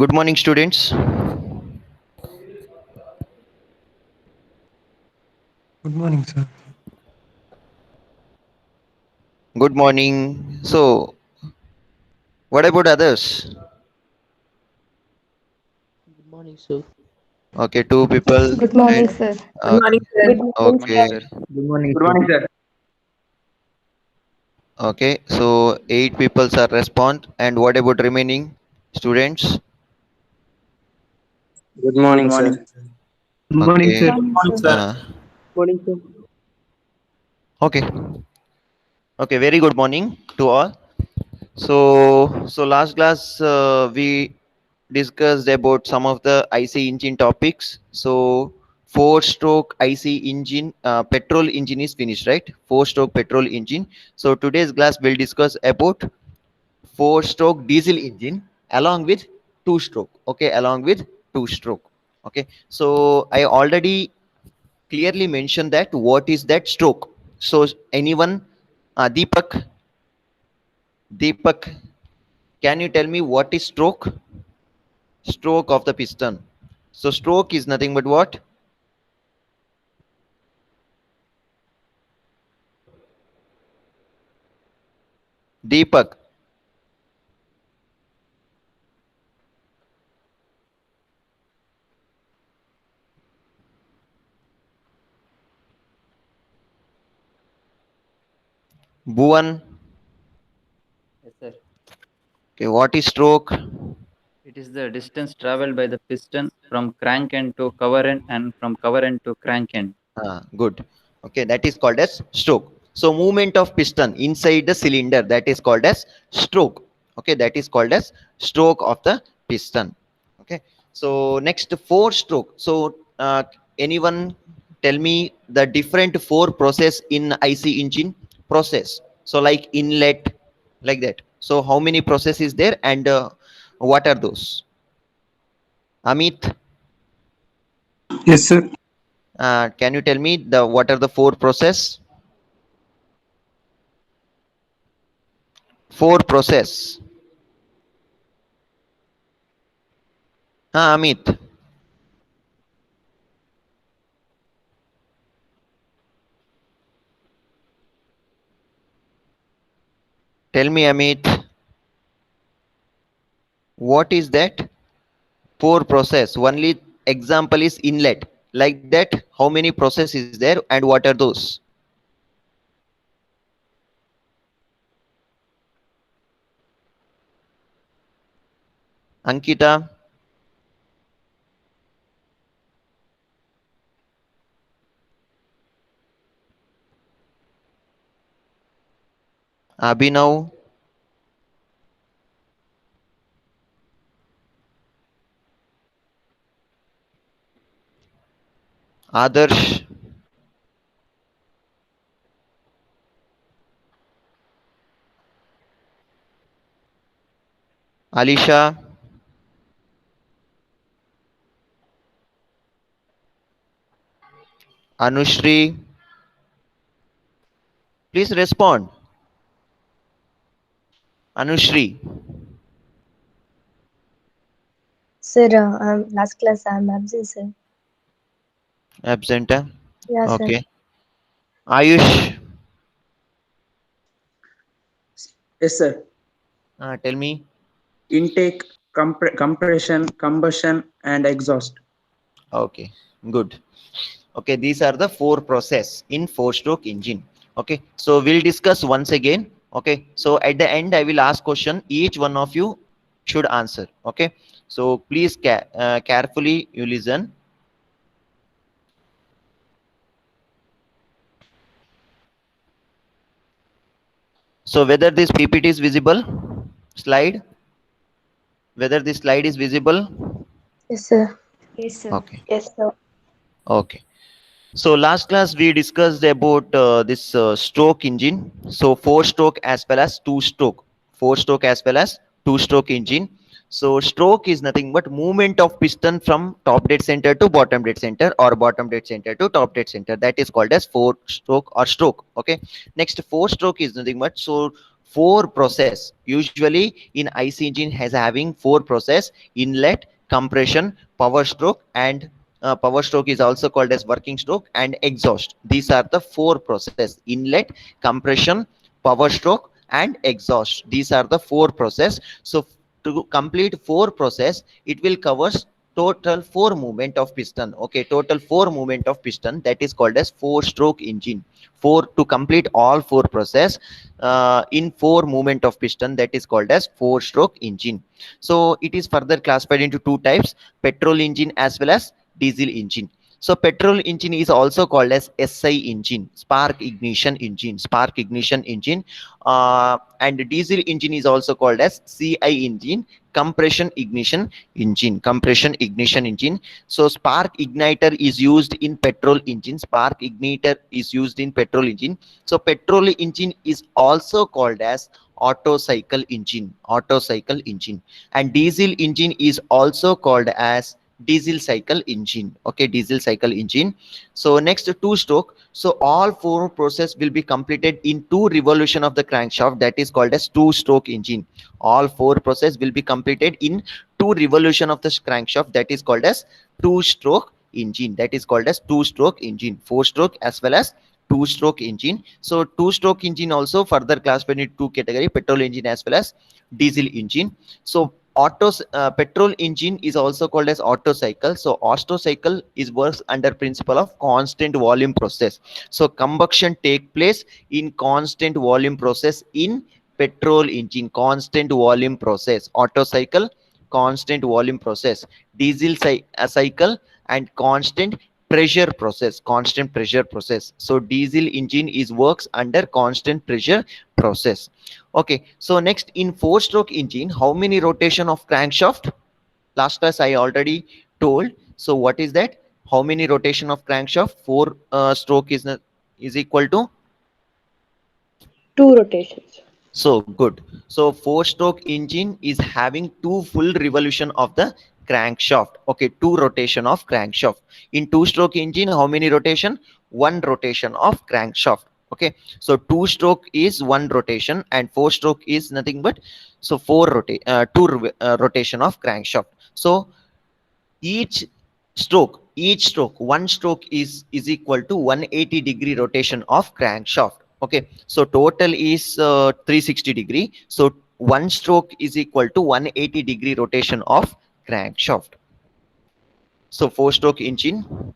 Good morning, students. Good morning, sir. Good morning. So, what about others? Good morning, sir. Okay, two people. Good morning, And sir. Good okay, morning, sir. Good morning, Good morning, sir. okay, sir. Good morning, Good sir. morning, sir. okay. So, eight people are respond. And what about remaining students? Good Good morning, morning, sir. sir. Good morning, Okay. sir. Morning, Morning, sir. sir. Uh, Morning, sir. okay. Okay. Very good morning to all. So last class we discussed about some of the IC engine topics. So four-stroke IC engine, petrol engine is finished, right? Four-stroke petrol engine. So today's class will discuss about four-stroke diesel engine along with two-stroke. Okay, along with two-stroke. Okay. So I already clearly mentioned that what is that stroke. So anyone, Deepak, can you tell me what is stroke? Stroke of the piston. So stroke is nothing but what? Deepak. Bhuvan. Yes, sir. Okay, what is stroke? It is the distance traveled by the piston from crank end to cover end and from cover end to crank end. Good. Okay, that is called as stroke. So movement of piston inside the cylinder, that is called as stroke. Okay, that is called as stroke of the piston. Okay. So next, four stroke. So anyone tell me the different four process in IC engine process? So like inlet, like that. So how many process is there, and what are those? Amit, Yes, sir. can you tell me the what are the four process? Four process. Amit, tell me, Amit, what is that? Four process. Only example is inlet. Like that, how many process is there, and what are those? Ankita, Abhinav, Adarsh, Alisha, Anushri. Please respond. Anushri, Sir, last class I'm absent, sir. absent. Yeah, sir. Okay. Ayush, Yes, sir. tell me. Intake, compression, combustion, and exhaust. Okay, good. Okay, these are the four process in four stroke engine. Okay, so we'll discuss once again. Okay, so at the end I will ask question, each one of you should answer. Okay, so please carefully you listen. So whether this ppt is visible, slide, whether this slide is visible. Yes, sir. Yes, sir. Okay, Yes, sir. okay. So last class we discussed about this stroke engine. So four stroke as well as two stroke, four stroke as well as two stroke engine. So stroke is nothing but movement of piston from top dead center to bottom dead center, or bottom dead center to top dead center. That is called as four stroke or stroke. Okay. Next, four stroke is nothing but, so four process. Usually in IC engine has having four process: inlet, compression, power stroke, and power stroke is also called as working stroke, and exhaust. These are the four process: inlet, compression, power stroke, and exhaust. These are the four process. So to complete four process, it will covers total four movement of piston. Okay, total four movement of piston, that is called as four stroke engine. Four, to complete all four process in four movement of piston, that is called as four stroke engine. So it is further classified into two types: petrol engine as well as diesel engine. So petrol engine is also called as SI engine, spark ignition engine, spark ignition engine. And diesel engine is also called as CI engine, compression ignition engine, compression ignition engine. So spark igniter is used in petrol engine, spark igniter is used in petrol engine. So petrol engine is also called as Otto cycle engine, Otto cycle engine. And diesel engine is also called as diesel cycle engine. Okay, diesel cycle engine. So next, two stroke. So all four process will be completed in two revolution of the crankshaft, that is called as two stroke engine. All four process will be completed in two revolution of the crankshaft, that is called as two stroke engine, that is called as two stroke engine. Four stroke as well as two stroke engine. So two stroke engine also further classified into two category: petrol engine as well as diesel engine. So petrol engine is also called as Otto cycle. So Otto cycle is works under principle of constant volume process. So combustion take place in constant volume process in petrol engine, constant volume process. Otto cycle, constant volume process. Diesel cycle and constant pressure process, constant pressure process. So diesel engine is works under constant pressure process. Okay, so next, in four stroke engine, how many rotation of crankshaft? Last class I already told. So what is that? How many rotation of crankshaft? Four stroke is equal to, Two rotations. so good. So four stroke engine is having two full revolution of the crankshaft. Okay, two rotation of crankshaft. In two stroke engine, how many rotation? One rotation of crankshaft. Okay, so two stroke is one rotation and four stroke is nothing but, so rotation of crankshaft. So each stroke one stroke is equal to 180-degree rotation of crankshaft. Okay, so total is 360-degree. So one stroke is equal to 180-degree rotation of crankshaft. So four stroke engine.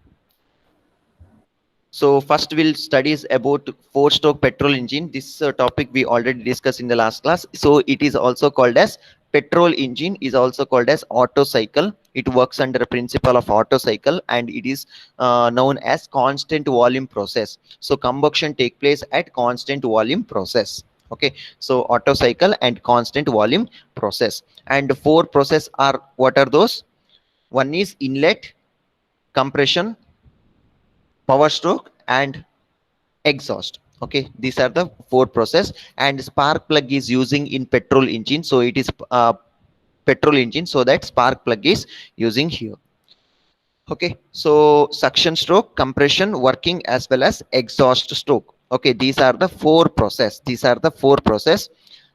So first we'll studies about four stroke petrol engine. This topic we already discussed in the last class. So it is also called as petrol engine, is also called as Otto cycle. It works under a principle of Otto cycle, and it is known as constant volume process. So combustion take place at constant volume process. Okay, so Otto cycle and constant volume process. And four process are, what are those? One is inlet, compression, power stroke, and exhaust. Okay, these are the four process. And spark plug is using in petrol engine, so it is petrol engine, so that spark plug is using here. Okay, so suction stroke, compression, working, as well as exhaust stroke. Okay, these are the four process, these are the four process.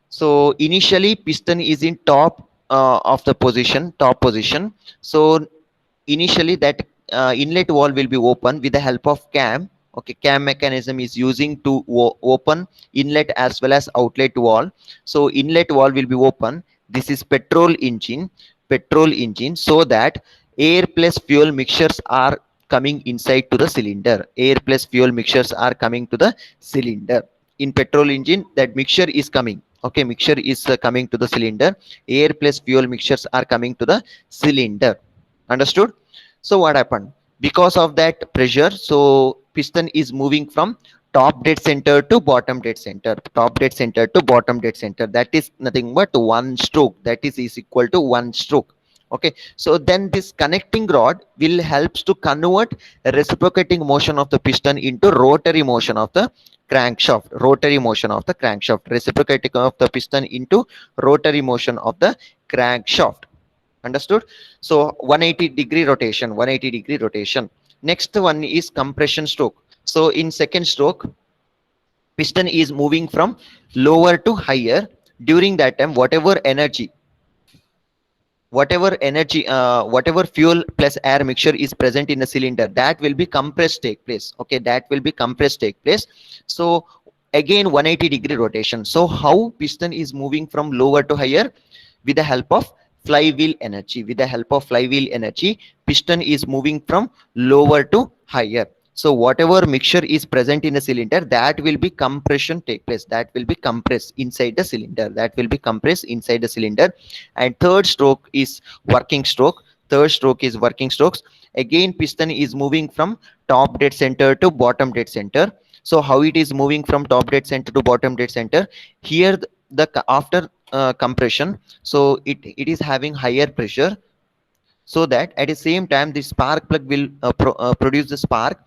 So initially piston is in top of the position, top position. So initially that inlet valve will be open with the help of cam. Okay, cam mechanism is using to open inlet as well as outlet valve. So inlet valve will be open. This is petrol engine, so that air plus fuel mixtures are coming inside to the cylinder. Air plus fuel mixtures are coming to the cylinder. In petrol engine, that mixture is coming. Okay, mixture is coming to the cylinder. Air plus fuel mixtures are coming to the cylinder. Understood? So what happened? Because of that pressure, so piston is moving from top dead center to bottom dead center, top dead center to bottom dead center. That is nothing but one stroke. That is equal to one stroke. Okay, so then this connecting rod will helps to convert reciprocating motion of the piston into rotary motion of the crankshaft. Rotary motion of the crankshaft. Reciprocating of the piston into rotary motion of the crankshaft. Understood? So 180-degree rotation, 180-degree rotation. Next one is compression stroke. So in second stroke, piston is moving from lower to higher. During that time, whatever fuel plus air mixture is present in the cylinder, that will be compressed take place. Okay, that will be compressed take place. So again 180-degree rotation. So how piston is moving from lower to higher? With the help of flywheel energy. With the help of flywheel energy, piston is moving from lower to higher. So whatever mixture is present in the cylinder, that will be compression take place. That will be compressed inside the cylinder. That will be compressed inside the cylinder. And third stroke is working stroke. Third stroke is working strokes. Again, piston is moving from top dead center to bottom dead center. So how it is moving from top dead center to bottom dead center? Here after compression, so it is having higher pressure, so that at the same time the spark plug will produce the spark.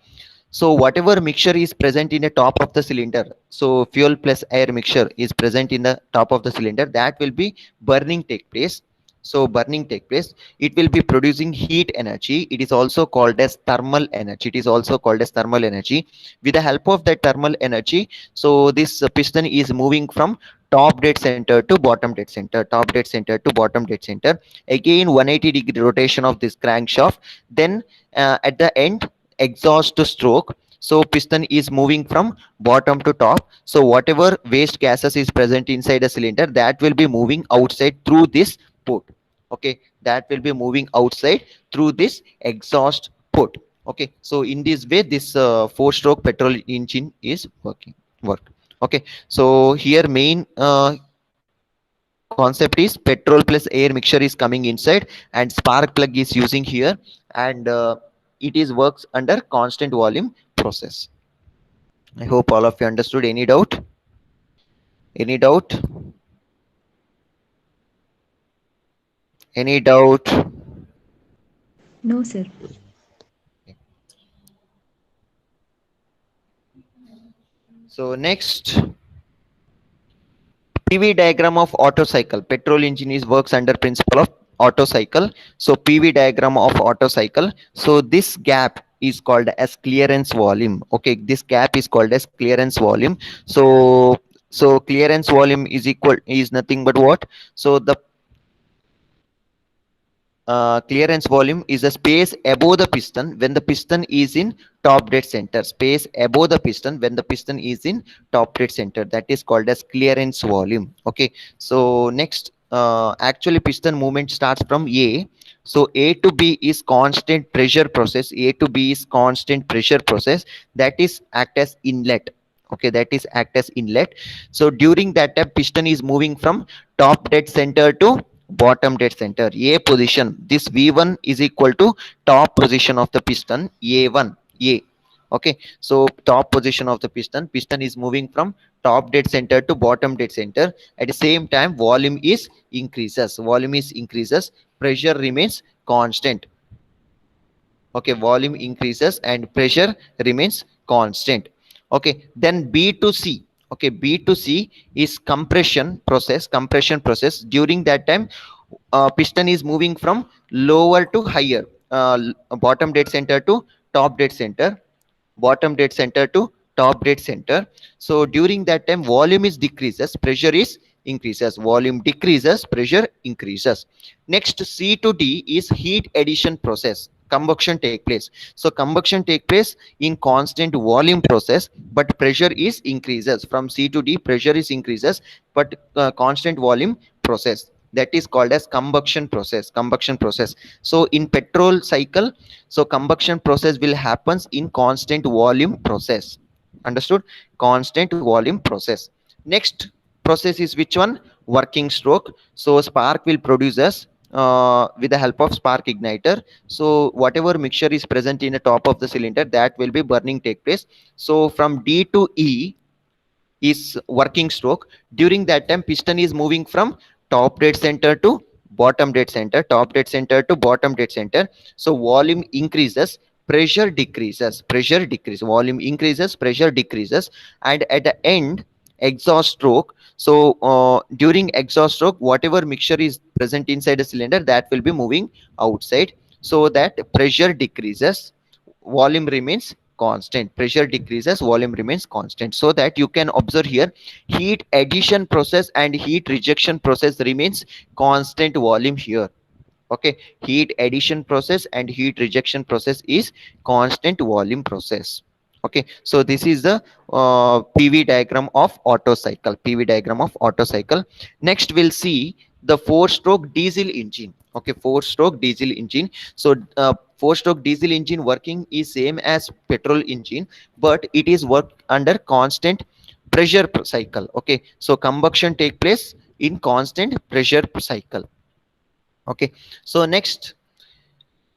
So whatever mixture is present in the top of the cylinder, so fuel plus air mixture is present in the top of the cylinder, that will be burning take place. So burning take place, it will be producing heat energy. It is also called as thermal energy. It is also called as thermal energy. With the help of that thermal energy, so this piston is moving from top dead center to bottom dead center, top dead center to bottom dead center. Again 180-degree rotation of this crankshaft. Then at the end, exhaust to stroke. So piston is moving from bottom to top. So whatever waste gases is present inside the cylinder, that will be moving outside through this port. Okay, that will be moving outside through this exhaust port. Okay, so in this way, this 4-stroke petrol engine is work. Okay, so here main concept is petrol plus air mixture is coming inside, and spark plug is using here, and it is works under constant volume process. I hope all of you understood. Any doubt? Any doubt? Any doubt? No, sir. So next, PV diagram of Otto cycle. Petrol engine is works under principle of Otto cycle. So PV diagram of Otto cycle. So this gap is called as clearance volume. Okay, this gap is called as clearance volume. So clearance volume is nothing but what? So the clearance volume is a space above the piston when the piston is in top dead center. Space above the piston when the piston is in top dead center, that is called as clearance volume. Okay, so next, actually piston movement starts from A. So A to B is constant pressure process. A to B is constant pressure process, that is act as inlet. Okay, that is act as inlet. So during that time, piston is moving from top dead center to bottom dead center. A position, this V1 is equal to top position of the piston, A1, A. Okay, so top position of the piston is moving from top dead center to bottom dead center. At the same time, volume is increases, pressure remains constant. Okay, volume increases and pressure remains constant. Okay, then B to C. Okay, B to C is compression process. During that time, piston is moving from lower to higher, bottom dead center to top dead center, bottom dead center to top dead center. So during that time, volume is decreases, pressure is increases. Volume decreases, pressure increases. Next, C to D is heat addition process. Combustion take place. So combustion take place in constant volume process, but pressure is increases. From C to D, pressure is increases, but constant volume process, that is called as combustion process. So in petrol cycle, so combustion process will happens in constant volume process. Understood? Constant volume process. Next process is which one? Working stroke. So spark will produce us with the help of spark igniter. So whatever mixture is present in the top of the cylinder, that will be burning take place. So from D to E is working stroke. During that time, piston is moving from top dead center to bottom dead center, top dead center to bottom dead center. So volume increases, pressure decreases, volume increases, pressure decreases. And at the end, exhaust stroke. So during exhaust stroke, whatever mixture is present inside the cylinder, that will be moving outside, so that pressure decreases, volume remains constant. Pressure decreases, volume remains constant. So that you can observe here, heat addition process and heat rejection process remains constant volume here. Okay, heat addition process and heat rejection process is constant volume process. Okay, so this is the PV diagram of Otto cycle. PV diagram of Otto cycle. Next we'll see the 4-stroke diesel engine. Okay, 4-stroke diesel engine. So 4-stroke diesel engine working is same as petrol engine, but it is work under constant pressure cycle. Okay, so combustion take place in constant pressure cycle. Okay, so next,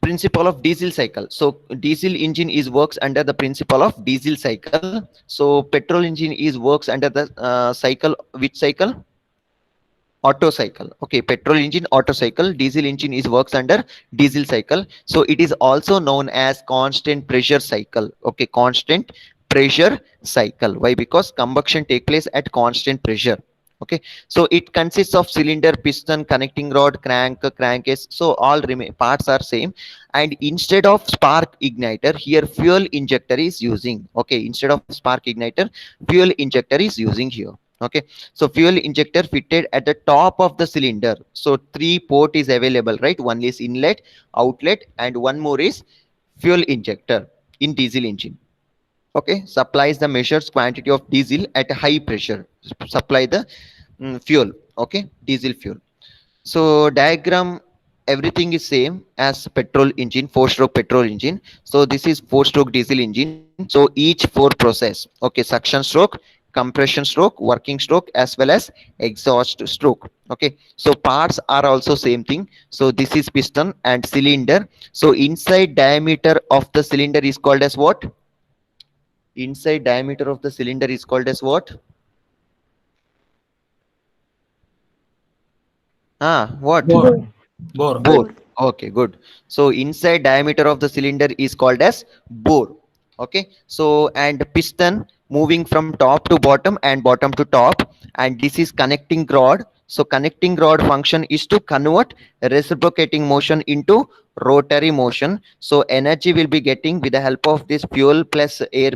principle of diesel cycle. So diesel engine is works under the principle of diesel cycle. So petrol engine is works under the cycle, which cycle? Otto cycle. Okay, petrol engine Otto cycle, diesel engine is works under diesel cycle. So it is also known as constant pressure cycle. Okay, constant pressure cycle. Why? Because combustion take place at constant pressure. Okay, so it consists of cylinder, piston, connecting rod, crankcase. So all parts are same, and instead of spark igniter here, fuel injector is using. Okay, instead of spark igniter, fuel injector is using here. Okay, so fuel injector fitted at the top of the cylinder. So 3 port is available, right? One is inlet, outlet, and one more is fuel injector in diesel engine. Okay, supplies the measured quantity of diesel at high pressure. Supply the fuel. Okay, diesel fuel. So diagram, everything is same as petrol engine, 4-stroke petrol engine. So this is 4-stroke diesel engine. So each 4 process. Okay, suction stroke, compression stroke, working stroke, as well as exhaust stroke. Okay, so parts are also same thing. So this is piston and cylinder. So inside diameter of the cylinder is called as what? Inside diameter of the cylinder is called as what? What? Bore. Bore. Okay, good. So inside diameter of the cylinder is called as bore. Okay, so and piston moving from top to bottom and bottom to top, and this is connecting rod. So connecting rod function is to convert reciprocating motion into rotary motion. So energy will be getting with the help of this fuel plus air.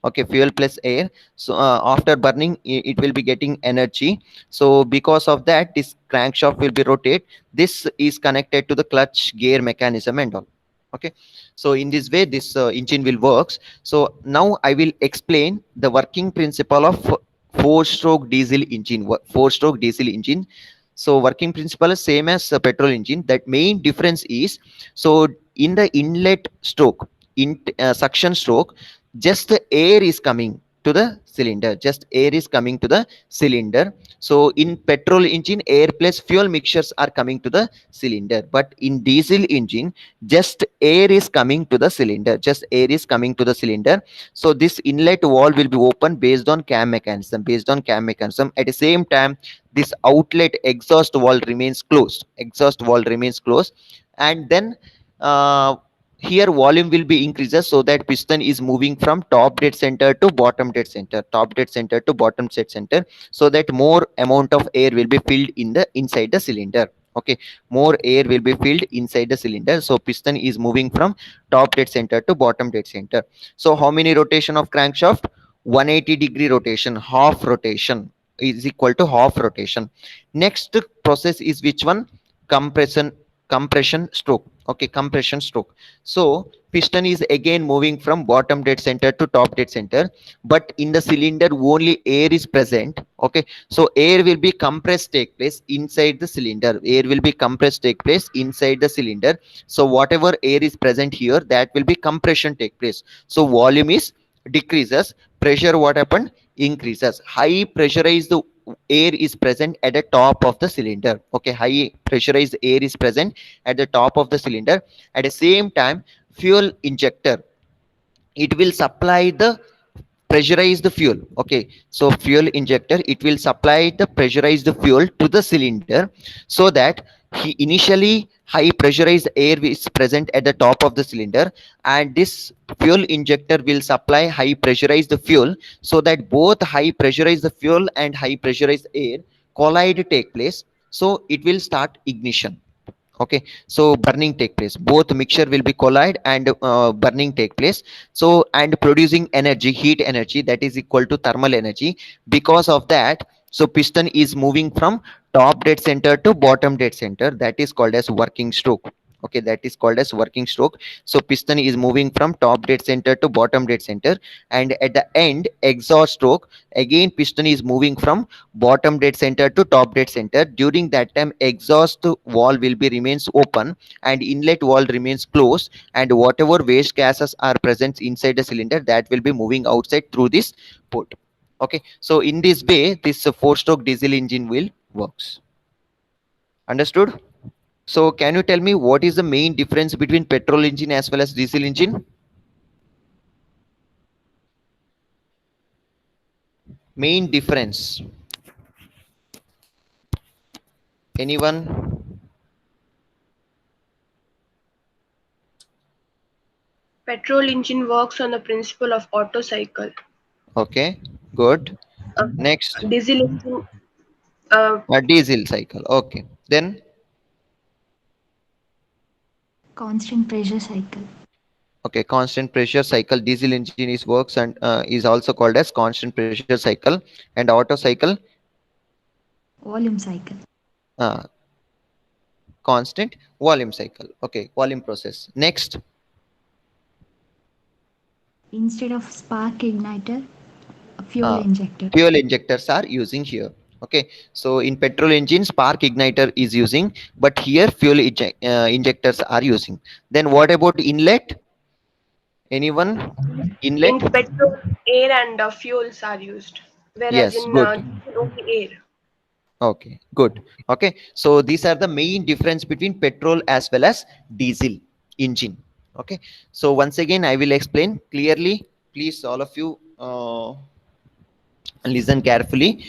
Okay, fuel plus air. So after burning, it will be getting energy. So because of that, this crankshaft will be rotate. This is connected to the clutch gear mechanism and all. Okay, so in this way this engine will works. So now I will explain the working principle of 4-stroke diesel engine. 4-stroke diesel engine. So working principle is same as a petrol engine. That main difference is, so in the inlet stroke, in suction stroke, just the air is coming to the cylinder. Just air is coming to the cylinder. So in petrol engine, air plus fuel mixtures are coming to the cylinder. But in diesel engine, just air is coming to the cylinder. Just air is coming to the cylinder. So this inlet valve will be open based on cam mechanism. Based on cam mechanism. At the same time, this outlet exhaust valve remains closed. Exhaust valve remains closed, and then here volume will be increases, so that piston is moving from top dead center to bottom dead center, top dead center to bottom dead center, so that more amount of air will be filled in the inside the cylinder. Okay, more air will be filled inside the cylinder. So piston is moving from top dead center to bottom dead center. So how many rotation of crankshaft? 180-degree rotation. Half rotation is equal to half rotation. Next process is which one? Compression stroke. Okay, compression stroke. So piston is again moving from bottom dead center to top dead center, but in the cylinder only air is present. Okay, so air will be compressed take place inside the cylinder. Air will be compressed take place inside the cylinder. So whatever air is present here, that will be compression take place. So volume is decreases, pressure what happened? Increases. High pressurized air is present at the top of the cylinder. Okay, high pressurized air is present at the top of the cylinder. At the same time, fuel injector, it will supply the pressurized fuel. Okay, so fuel injector, it will supply the pressurized fuel to the cylinder, so that initially high pressurized air is present at the top of the cylinder, and this fuel injector will supply high pressurized fuel, so that both high pressurized fuel and high pressurized air collide take place. So it will start ignition. Okay, so burning take place, both mixture will be collide and burning take place, so and producing energy, heat energy, that is equal to thermal energy. Because of that, so piston is moving from top dead center to bottom dead center, that is called as working stroke. Okay, that is called as working stroke. So piston is moving from top dead center to bottom dead center, and at the end exhaust stroke, again piston is moving from bottom dead center to top dead center. During that time, exhaust wall will be remains open and inlet wall remains closed, and whatever waste gases are present inside the cylinder, that will be moving outside through this port. Okay, so in this way, this four stroke diesel engine will works. Understood? So can you tell me what is the main difference between petrol engine as well as diesel engine? Main difference, anyone? Petrol engine works on the principle of Otto cycle. Okay, good. Uh, Next, Diesel engine, a diesel cycle. Okay, then Constant pressure cycle. okay, constant pressure cycle. Diesel engine is works and is also called as constant pressure cycle, and auto cycle, Volume cycle. uh, constant volume cycle. Okay, volume process. Next, Instead of spark igniter, a fuel uh, injector. fuel injectors are using here. Okay, so in petrol engine, spark igniter is using, but here fuel injectors are using. Then what about inlet? Anyone? in Inlet? petrol, air and fuels are used, whereas Yes, in good. diesel only air. Okay, good. Okay, so these are the main difference between petrol as well as diesel engine. Okay, so once again I will explain clearly. Please, all of you, listen carefully.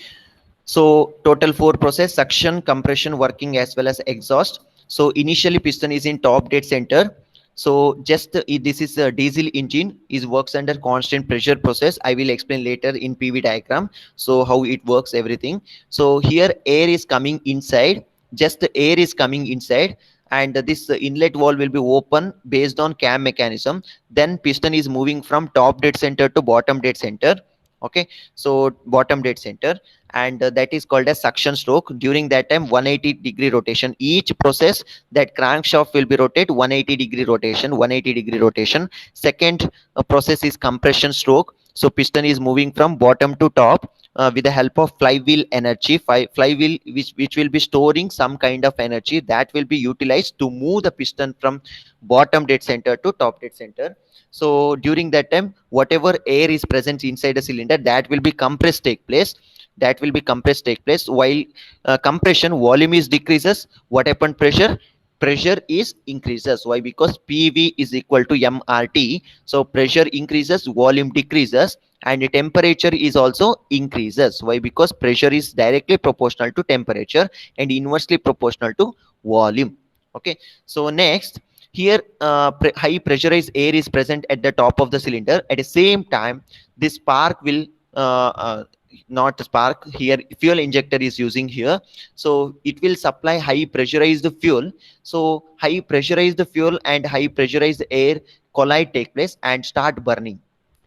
So total four process: suction, compression, working, as well as exhaust. So initially piston is in top dead center. So just this is a diesel engine is works under constant pressure process. I will explain later in PV diagram. So how it works, everything. So here air is coming inside. Just the air is coming inside, and this inlet valve will be open based on cam mechanism. Then piston is moving from top dead center to bottom dead center. Okay, so bottom dead center, and that is called as suction stroke. During that time, 180-degree rotation, each process, that crankshaft will be rotate 180-degree rotation, 180-degree rotation. Second process is compression stroke. So piston is moving from bottom to top with the help of flywheel energy, flywheel which will be storing some kind of energy that will be utilized to move the piston from bottom dead center to top dead center. So during that time, whatever air is present inside the cylinder, that will be compressed take place, while compression volume is decreases. What happened? Pressure is increases. Why? Because PV is equal to MRT. So pressure increases, volume decreases, and the temperature is also increases. Why? Because pressure is directly proportional to temperature and inversely proportional to volume. Okay, so next, here high pressurized air is present at the top of the cylinder. At the same time, this spark will uh, uh, not spark, here fuel injector is using here. So it will supply high pressurized fuel. So high pressurized fuel and high pressurized air collide, take place, and start burning.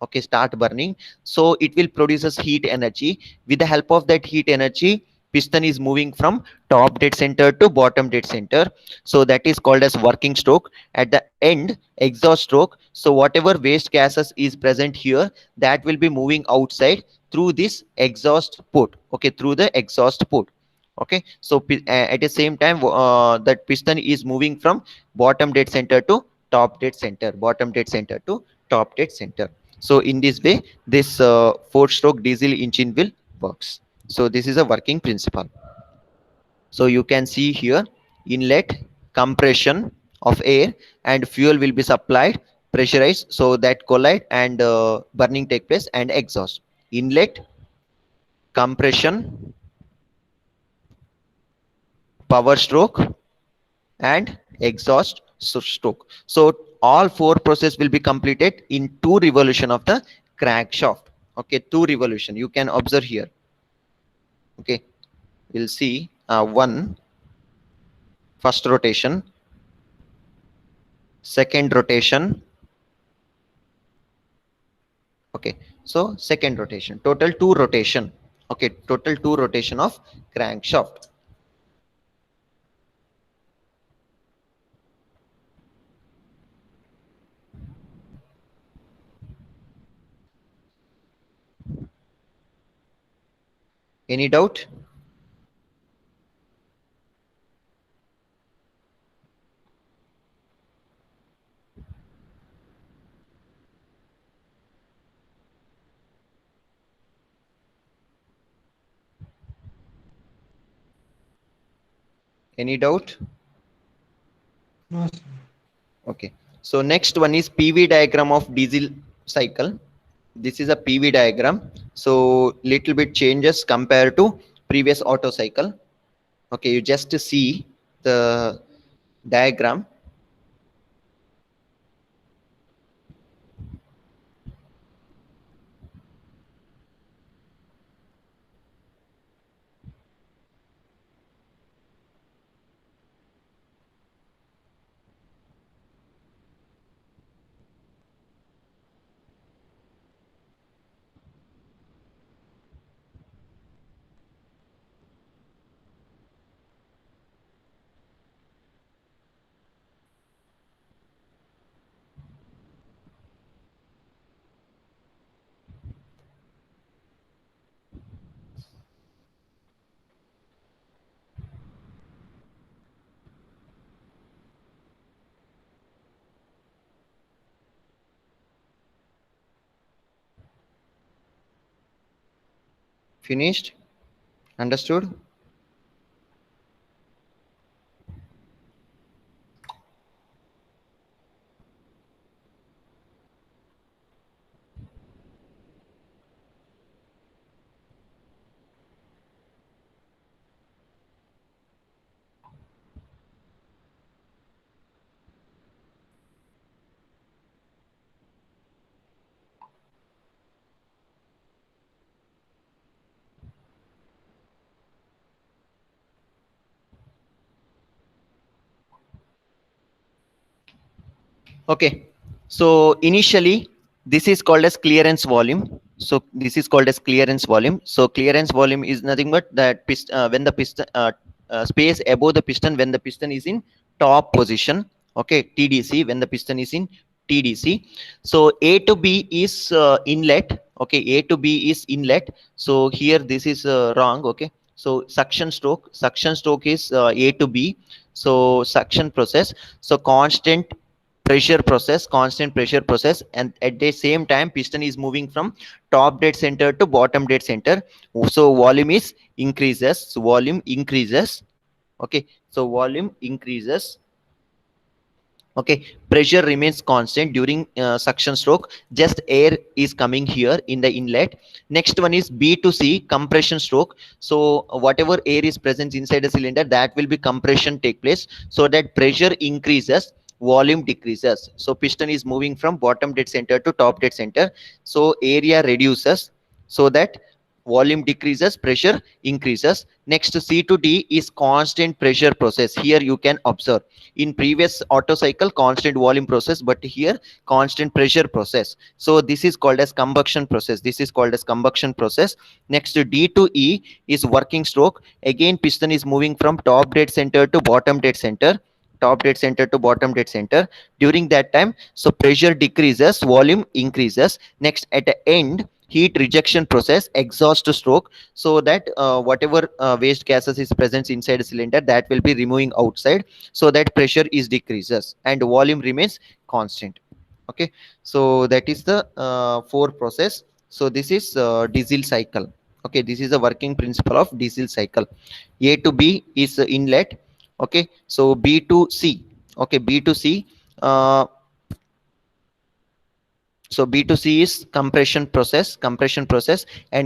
Okay, start burning. So it will produces heat energy. With the help of that heat energy, piston is moving from top dead center to bottom dead center. So that is called as working stroke. At the end, exhaust stroke. So whatever waste gases is present here, that will be moving outside through this exhaust port. Okay, through the exhaust port. Okay, so at the same time, that piston is moving from bottom dead center to top dead center, bottom dead center to top dead center. So in this way, this four stroke diesel engine will works. So this is a working principle. So you can see here, inlet, compression of air, and fuel will be supplied, pressurized, so that collide and burning take place, and exhaust. Inlet, compression, power stroke, and exhaust stroke. So all four process will be completed in 2 revolution of the crankshaft. Okay, 2 revolution you can observe here. Okay, we'll see one first rotation, second rotation. Okay, so second rotation, total 2 rotation. Okay, total 2 rotation of crankshaft. Any doubt? Any doubt? No, sir. Okay, so next one is PV diagram of diesel cycle. This is a PV diagram. So little bit changes compared to previous auto cycle. Okay, you just see the diagram. Finished? Understood? Okay, so initially this is called as clearance volume. So this is called as clearance volume. So clearance volume is nothing but that when the piston space above the piston when the piston is in top position. Okay, TDC, when the piston is in TDC. So A to B is inlet. Okay, A to B is inlet. So here this is wrong. Okay, so suction stroke is A to B. So suction process. So constant pressure process, and at the same time piston is moving from top dead center to bottom dead center. So volume is increases, so volume increases. Okay, so volume increases. Okay, pressure remains constant during suction stroke, just air is coming here in the inlet. Next one is B to C, compression stroke. So whatever air is present inside the cylinder, that will be compression take place, so that pressure increases, volume decreases. So piston is moving from bottom dead center to top dead center, so area reduces, so that volume decreases, pressure increases. Next, C to D is constant pressure process. Here you can observe in previous auto cycle constant volume process, but here constant pressure process. So this is called as combustion process. This is called as combustion process. Next, D to E is working stroke. Again piston is moving from top dead center to bottom dead center, top dead center to bottom dead center. During that time, so pressure decreases, volume increases. Next, at the end, heat rejection process, exhaust stroke, so that whatever waste gases is present inside the cylinder, that will be removing outside, so that pressure is decreases and volume remains constant. Okay, so that is the 4 process. So this is diesel cycle. Okay, this is the working principle of diesel cycle. A to B is inlet. Okay, so B to C. Okay, B to C. So B to C is compression process, and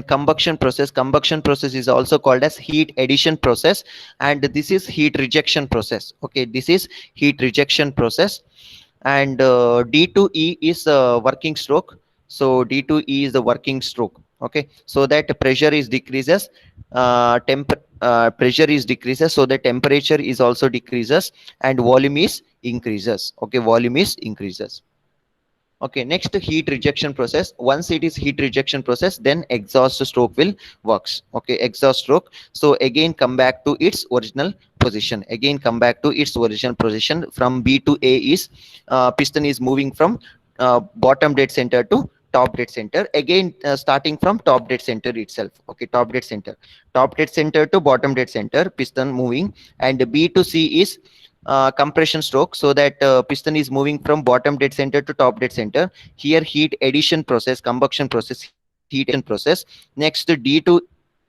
combustion process. Combustion process is also called as heat addition process, and this is heat rejection process. Okay, this is heat rejection process. And D to E is working stroke. So D to E is the working stroke. Okay, so that pressure is decreases, pressure is decreases, so the temperature is also decreases, and volume is increases. Okay, volume is increases. Okay, next heat rejection process. Once it is heat rejection process, then exhaust stroke will works. Okay, exhaust stroke. So again come back to its original position. Again come back to its original position. From B to A is piston is moving from bottom dead center to top dead center. Again starting from top dead center itself. Okay, top dead center to bottom dead center, piston moving, and B to C is compression stroke, so that piston is moving from bottom dead center to top dead center. Here heat addition process, combustion process, heat addition process. Next D to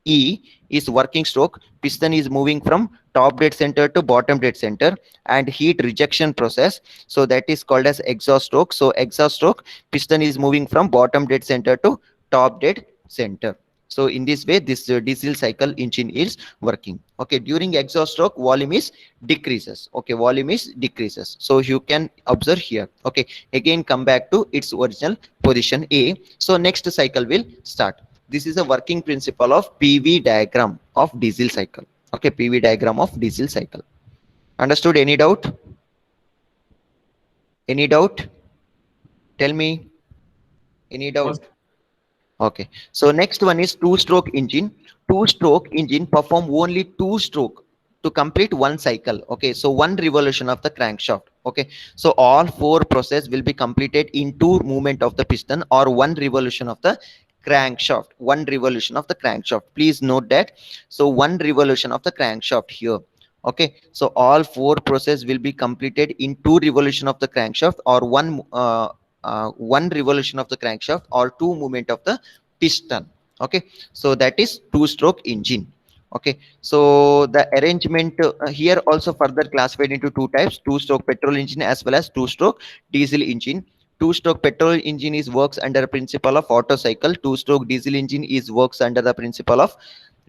E is working stroke, piston is moving from top dead center to bottom dead center, and heat rejection process, so that is called as exhaust stroke. So exhaust stroke, piston is moving from bottom dead center to top dead center. So in this way this diesel cycle engine is working. Okay, during exhaust stroke volume is decreases. Okay, volume is decreases, so you can observe here. Okay, again come back to its original position A. So next cycle will start. This is a working principle of PV diagram of diesel cycle. Okay, PV diagram of diesel cycle. Understood? Any doubt? Any doubt? Tell me. Any doubt? Okay, so next one is two-stroke engine. Two-stroke engine perform only two-stroke to complete one cycle. Okay, so one revolution of the crankshaft. Okay, so all four process will be completed in two movement of the piston or one revolution of the crankshaft. One revolution of the crankshaft. Please note that. So one revolution of the crankshaft here. Okay, so all four process will be completed in two revolution of the crankshaft or one revolution of the crankshaft or two movement of the piston. Okay, so that is two-stroke engine. Okay, so the arrangement here also further classified into two types: two-stroke petrol engine as well as two-stroke diesel engine. Two-stroke petrol engine is works under a principle of Otto cycle. Two-stroke diesel engine is works under the principle of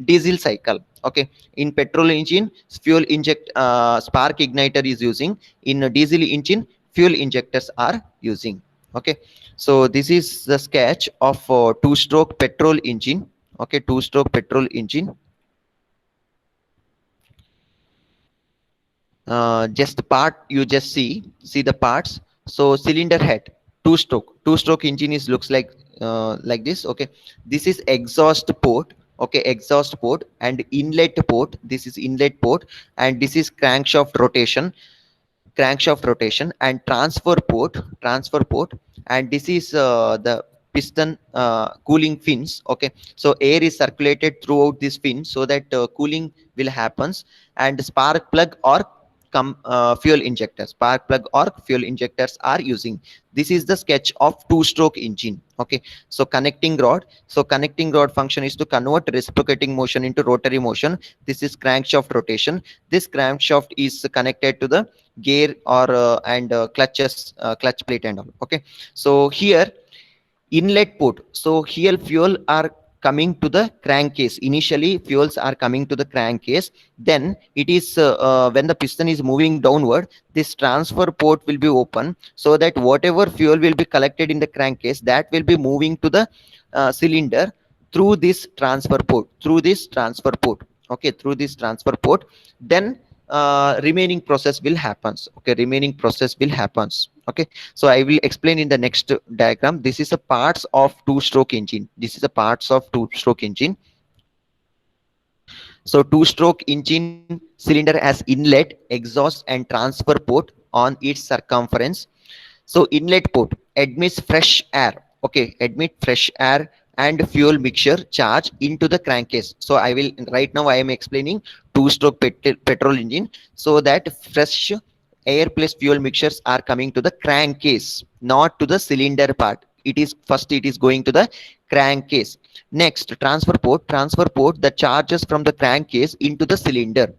diesel cycle. Okay, in petrol engine fuel inject spark igniter is using. In a diesel engine fuel injectors are using. Okay, so this is the sketch of two-stroke petrol engine. Okay, two-stroke petrol engine. Just the part you just see the parts. So cylinder head, two-stroke engine is looks like this. Okay, this is exhaust port. Okay, exhaust port and inlet port. This is inlet port, and this is crankshaft rotation and transfer port, and this is the piston cooling fins. Okay, so air is circulated throughout this fin so that cooling will happens, and spark plug or fuel injectors, are using. This is the sketch of two-stroke engine. Okay, so connecting rod function is to convert reciprocating motion into rotary motion. This is crankshaft rotation. This crankshaft is connected to the gear or clutch plate and all. Okay, so here inlet port, so here fuel are coming to the crankcase. Initially fuels are coming to the crankcase, then it is when the piston is moving downward, this transfer port will be open, so that whatever fuel will be collected in the crankcase, that will be moving to the cylinder through this transfer port, okay, through this transfer port. Then remaining process will happens. Okay, remaining process will happens. Okay, so I will explain in the next diagram. This is a parts of two-stroke engine. So two-stroke engine cylinder has inlet, exhaust and transfer port on its circumference. So inlet port admits fresh air. Okay, admit fresh air and fuel mixture charge into the crankcase. So I will right now I am explaining two-stroke petrol engine, so that fresh air plus fuel mixtures are coming to the crankcase, not to the cylinder part. It is going to the crankcase. Next, transfer port that charges from the crankcase into the cylinder.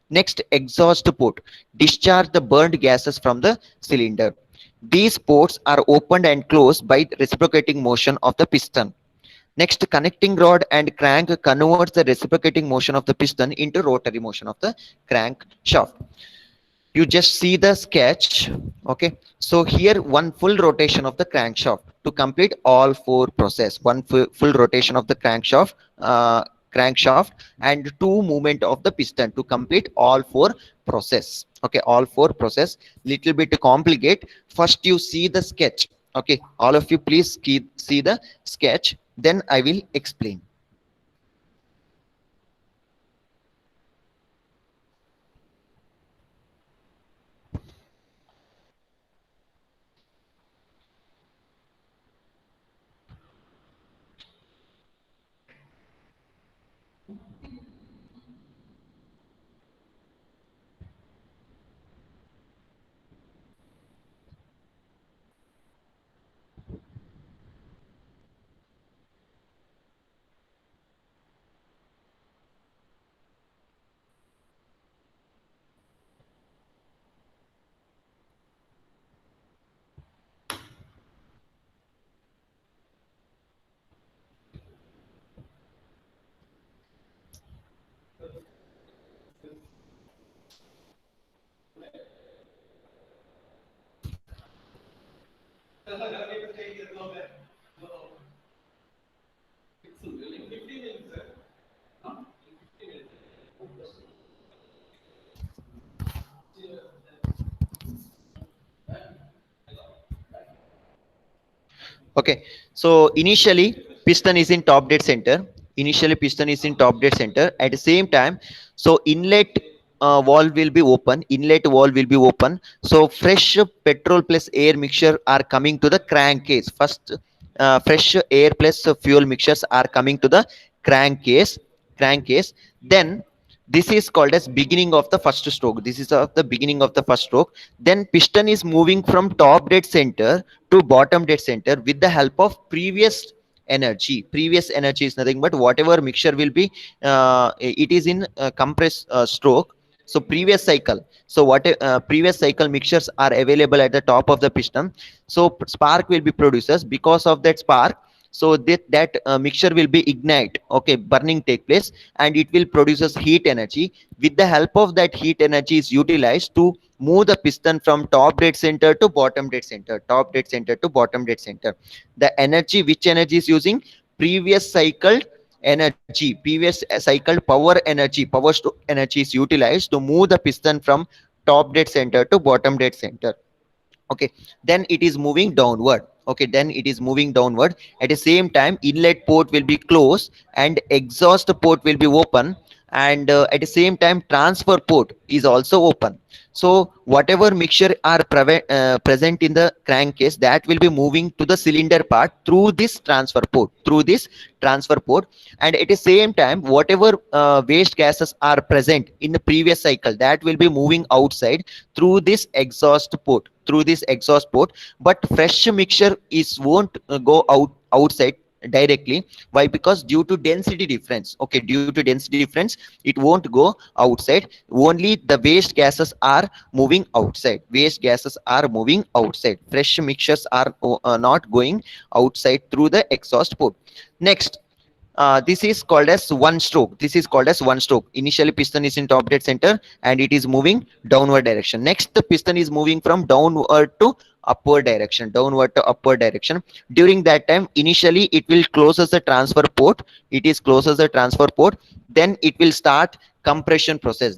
Next, exhaust port discharge the burned gases from the cylinder. These ports are opened and closed by reciprocating motion of the piston. Next, connecting rod and crank converts the reciprocating motion of the piston into rotary motion of the crankshaft. you just see the sketch. Okay, so here one full rotation of the crankshaft to complete all four process, one full rotation of the crankshaft and two movement of the piston to complete all four process. Okay, all four process, little bit complicate. First you see the sketch. Okay, all of you please see the sketch, then I will explain. Okay, so initially piston is in top dead center. Initially piston is in top dead center. At the same time, so inlet valve will be open. Inlet valve will be open. So fresh petrol plus air mixture are coming to the crankcase. First, fresh air plus fuel mixtures are coming to the crankcase. Crankcase. Then this is called as beginning of the first stroke. This is of the beginning of the first stroke. Then piston is moving from top dead center to bottom dead center with the help of previous energy. Previous energy is nothing but whatever mixture will be, it is in compressed stroke. So previous cycle, so what previous cycle mixtures are available at the top of the piston. So spark will be produced. Because of that spark, so that mixture will be ignite. Okay, burning take place, and it will produces heat energy. With the help of that heat energy is utilized to move the piston from top dead center to bottom dead center, top dead center to bottom dead center. The energy, which energy is using? Previous cycled energy, previous cycled power energy, energy is utilized to move the piston from top dead center to bottom dead center. Okay, then it is moving downward. Okay, then it is moving downward. At the same time, inlet port will be closed and exhaust port will be open, and at the same time transfer port is also open. So whatever mixture are present in the crankcase, that will be moving to the cylinder part through this transfer port, and at the same time whatever waste gases are present in the previous cycle, that will be moving outside through this exhaust port, but fresh mixture is won't go outside directly. Why? Because due to density difference. Okay, due to density difference, it won't go outside. Only the waste gases are moving outside. Fresh mixtures are not going outside through the exhaust port. Next, this is called as one stroke. Initially piston is in top dead center and it is moving downward direction. Next, the piston is moving from downward to upward direction. During that time, initially it will closes the transfer port. Then it will start compression process.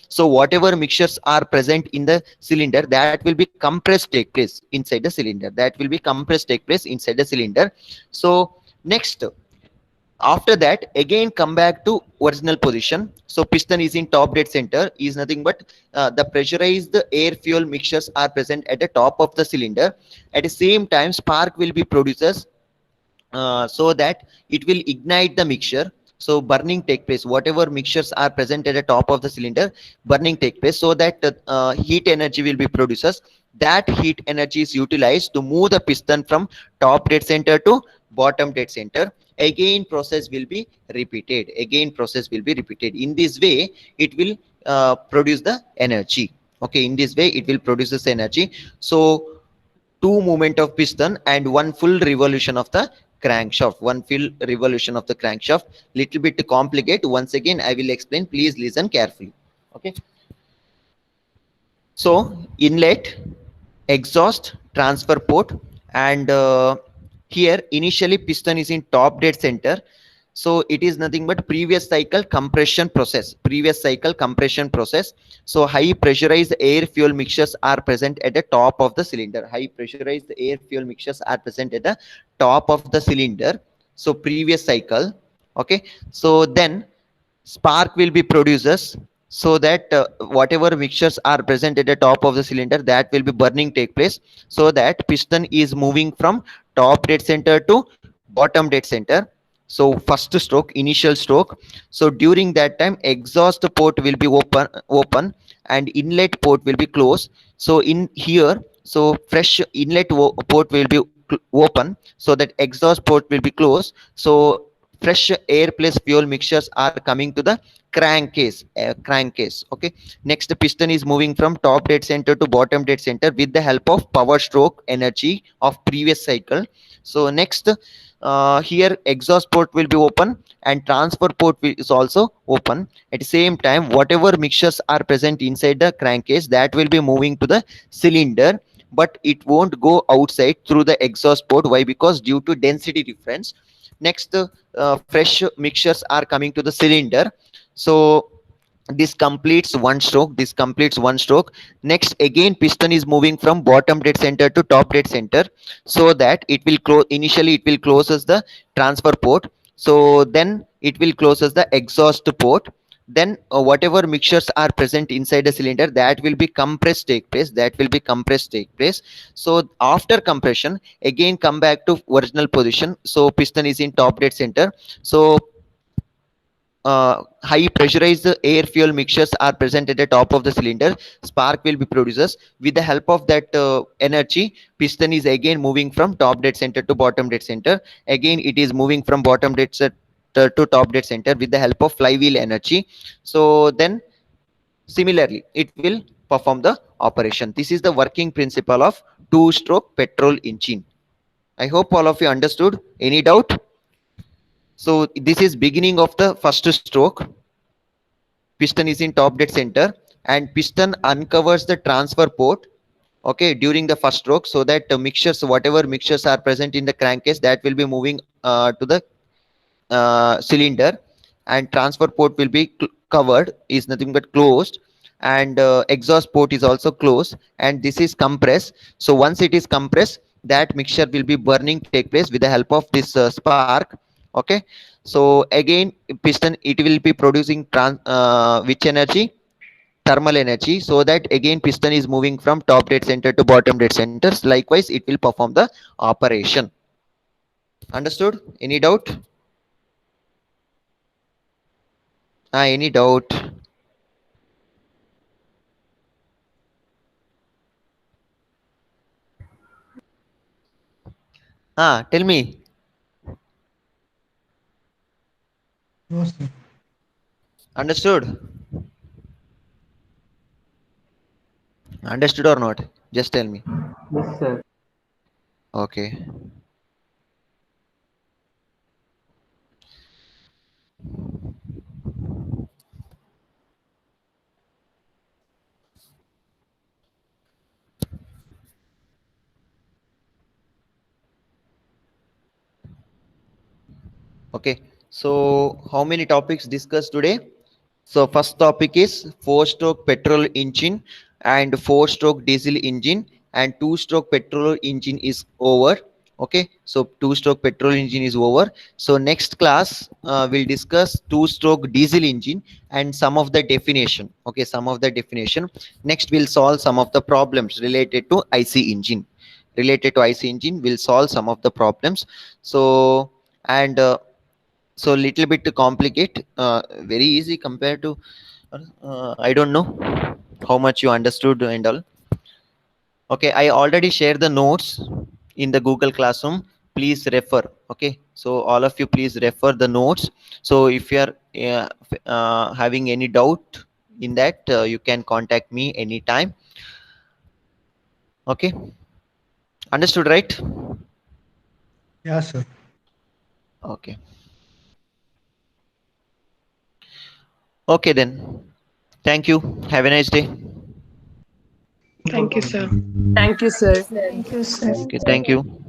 So whatever mixtures are present in the cylinder, that will be compressed take place inside the cylinder. So next, after that, again come back to original position. So piston is in top dead center, is nothing but the pressurized air fuel mixtures are present at the top of the cylinder. At the same time, spark will be produced, so that it will ignite the mixture. So burning take place. Whatever mixtures are present at the top of the cylinder, burning take place, so that heat energy will be produced. That heat energy is utilized to move the piston from top dead center to bottom dead center. Again process will be repeated. In this way it will produce the energy. Okay, in this way it will produce this energy. So two movement of piston and one full revolution of the crankshaft. Little bit complicated. Once again I will explain, please listen carefully. Okay, So inlet, exhaust, transfer port, and here initially piston is in top dead center. So it is nothing but previous cycle compression process. So high pressurized air fuel mixtures are present at the top of the cylinder. High pressurized air fuel mixtures are present at the top of the cylinder. So previous cycle. Okay. So then spark will be producers, so that whatever mixtures are present at the top of the cylinder, that will be burning take place, so that piston is moving from top dead center to bottom dead center. So first stroke, initial stroke. So during that time, exhaust port will be open and inlet port will be closed. So in here, so fresh inlet port will be open, so that exhaust port will be closed. So fresh air plus fuel mixtures are coming to the crankcase. Okay. Next, the piston is moving from top dead center to bottom dead center with the help of power stroke energy of previous cycle. So next, here exhaust port will be open and transfer port is also open. At the same time, whatever mixtures are present inside the crankcase, that will be moving to the cylinder, but it won't go outside through the exhaust port. Why? Because due to density difference. Next, fresh mixtures are coming to the cylinder. So this completes one stroke. Next, again piston is moving from bottom dead center to top dead center, so that it will close. Initially it will closes the transfer port, so then it will closes the exhaust port. Then whatever mixtures are present inside the cylinder, that will be compressed take place. So after compression, again come back to original position. So piston is in top dead center. So high pressurized air fuel mixtures are present at the top of the cylinder. Spark will be produced. With the help of that energy, piston is again moving from top dead center to bottom dead center. Again it is moving from bottom dead center to top dead center with the help of flywheel energy. So then similarly it will perform the operation. This is the working principle of two stroke petrol engine. I hope all of you understood. Any doubt? So this is beginning of the first stroke. Piston is in top dead center and piston uncovers the transfer port, okay, during the first stroke, so that whatever mixtures are present in the crankcase, that will be moving to the cylinder, and transfer port will be covered, is nothing but closed, and exhaust port is also closed, and this is compressed. So once it is compressed, that mixture will be burning take place with the help of this spark. Okay. So again piston, it will be producing which energy? Thermal energy, so that again piston is moving from top dead center to bottom dead centers. Likewise it will perform the operation. Understood? Any doubt? Any doubt? Tell me. No, sir. Understood? Understood or not? Just tell me. Yes, sir. Okay. Okay. So how many topics discussed today? So first topic is 4-stroke petrol engine and 4-stroke diesel engine, and 2-stroke petrol engine is over. Okay, so 2-stroke petrol engine is over. So next class we'll discuss 2-stroke diesel engine and some of the definition. Okay, some of the definition. Next we'll solve some of the problems related to IC engine. We'll solve some of the problems. So and so little bit complicate, very easy compared to I don't know how much you understood and all. Okay, I already shared the notes in the Google Classroom. Please refer. Okay, so all of you please refer the notes. So if you are having any doubt in that, you can contact me anytime. Okay, understood, right? Yeah, sir. Okay. Okay then. Thank you. Have a nice day. Thank you, sir. Thank you, sir. Thank you, sir. Okay, thank you.